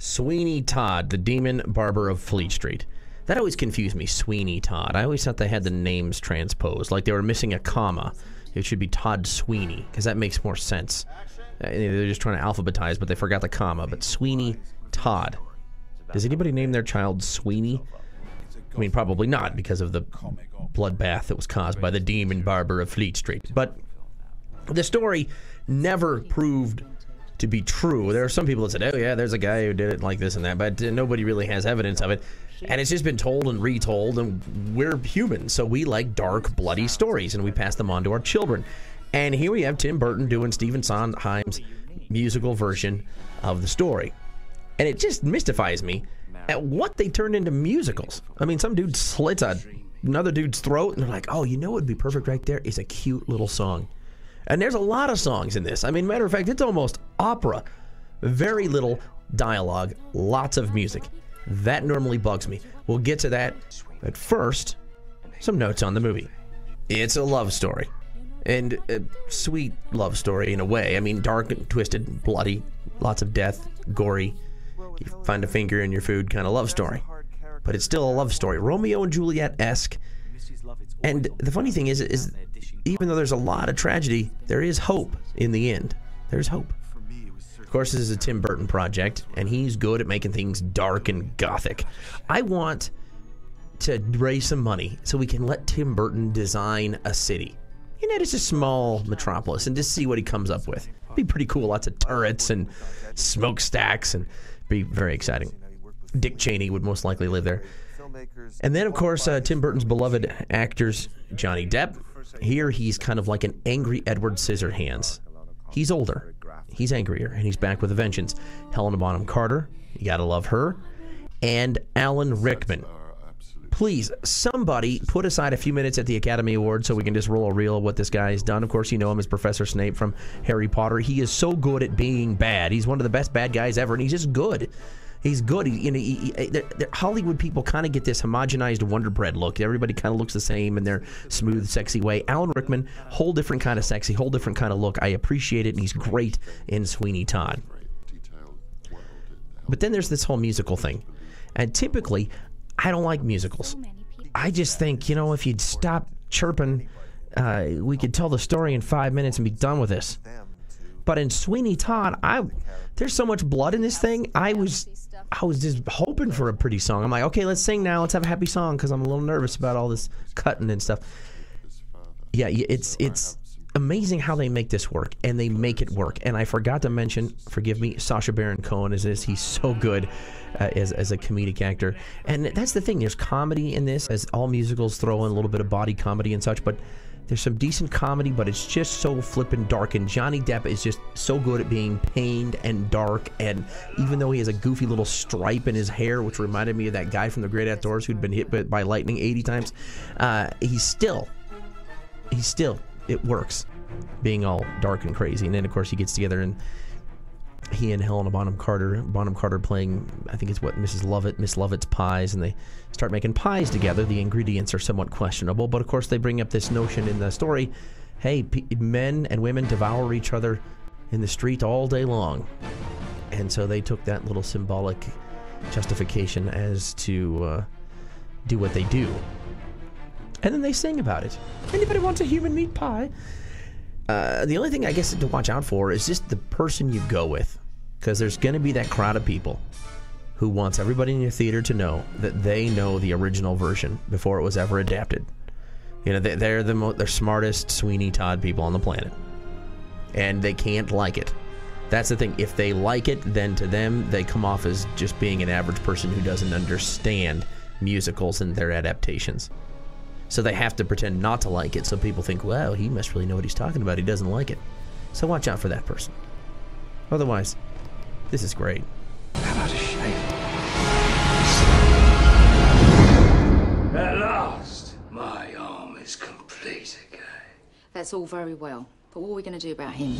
Sweeney Todd, the demon barber of Fleet Street. That always confused me, Sweeney Todd. I always thought they had the names transposed, like they were missing a comma. It should be Todd Sweeney, because that makes more sense. They're just trying to alphabetize, but they forgot the comma. But Sweeney Todd. Does anybody name their child Sweeney? I mean, probably not, because of the bloodbath that was caused by the demon barber of Fleet Street. But the story never proved to be true. There are some people that said, oh yeah, there's a guy who did it like this and that, but nobody really has evidence of it. And it's just been told and retold, and we're humans, so we like dark, bloody stories, and we pass them on to our children. And here we have Tim Burton doing Stephen Sondheim's musical version of the story. And it just mystifies me at what they turned into musicals. I mean, some dude slits another dude's throat, and they're like, oh, you know what would be perfect right there is a cute little song. And there's a lot of songs in this. I mean, matter of fact, it's almost opera. Very little dialogue, lots of music. That normally bugs me. We'll get to that. But first, some notes on the movie. It's a love story. And a sweet love story in a way. I mean, dark and twisted, bloody, lots of death, gory. You find a finger in your food kind of love story. But it's still a love story. Romeo and Juliet-esque. And the funny thing is even though there's a lot of tragedy, there is hope in the end. There's hope. Of course, this is a Tim Burton project, and he's good at making things dark and gothic. I want to raise some money so we can let Tim Burton design a city. You know, just a small metropolis, and just see what he comes up with. It'd be pretty cool. Lots of turrets and smokestacks, and be very exciting. Dick Cheney would most likely live there. And then, of course, Tim Burton's beloved actors, Johnny Depp. Here, he's kind of like an angry Edward Scissorhands. He's older, he's angrier, and he's back with a vengeance. Helena Bonham Carter, you gotta love her. And Alan Rickman. Please, somebody put aside a few minutes at the Academy Awards so we can just roll a reel of what this guy has done. Of course, you know him as Professor Snape from Harry Potter. He is so good at being bad. He's one of the best bad guys ever, and he's just good. He's good. Hollywood people kind of get this homogenized Wonder Bread look. Everybody kind of looks the same in their smooth, sexy way. Alan Rickman, whole different kind of sexy, whole different kind of look. I appreciate it, and he's great in Sweeney Todd. But then there's this whole musical thing. And typically, I don't like musicals. I just think, you know, if you'd stop chirping, we could tell the story in 5 minutes and be done with this. But in Sweeney Todd, there's so much blood in this thing. I was just hoping for a pretty song. I'm like, okay, let's sing now. Let's have a happy song, because I'm a little nervous about all this cutting and stuff. Yeah, it's amazing how they make this work, and they make it work. And I forgot to mention, forgive me, Sacha Baron Cohen is this. He's so good as a comedic actor. And that's the thing. There's comedy in this, as all musicals throw in a little bit of body comedy and such, but there's some decent comedy, but it's just so flippin' dark. And Johnny Depp is just so good at being pained and dark. And even though he has a goofy little stripe in his hair, which reminded me of that guy from The Great Outdoors who'd been hit by lightning 80 times, he's still, it works, being all dark and crazy. And then, of course, he gets together, and he and Helena Bonham Carter playing, I think it's Miss Lovett's Pies, and they start making pies together. The ingredients are somewhat questionable, but of course they bring up this notion in the story, hey, men and women devour each other in the street all day long. And so they took that little symbolic justification as to do what they do. And then they sing about it. Anybody wants a human meat pie? The only thing I guess to watch out for is just the person you go with, because there's going to be that crowd of people who wants everybody in your theater to know that they know the original version before it was ever adapted. You know, they're the smartest Sweeney Todd people on the planet, and they can't like it. That's the thing. If they like it, then to them they come off as just being an average person who doesn't understand musicals and their adaptations. So they have to pretend not to like it, so people think, well, he must really know what he's talking about. He doesn't like it. So watch out for that person. Otherwise, this is great. How about a shame? At last, my arm is complete again. That's all very well, but what are we going to do about him?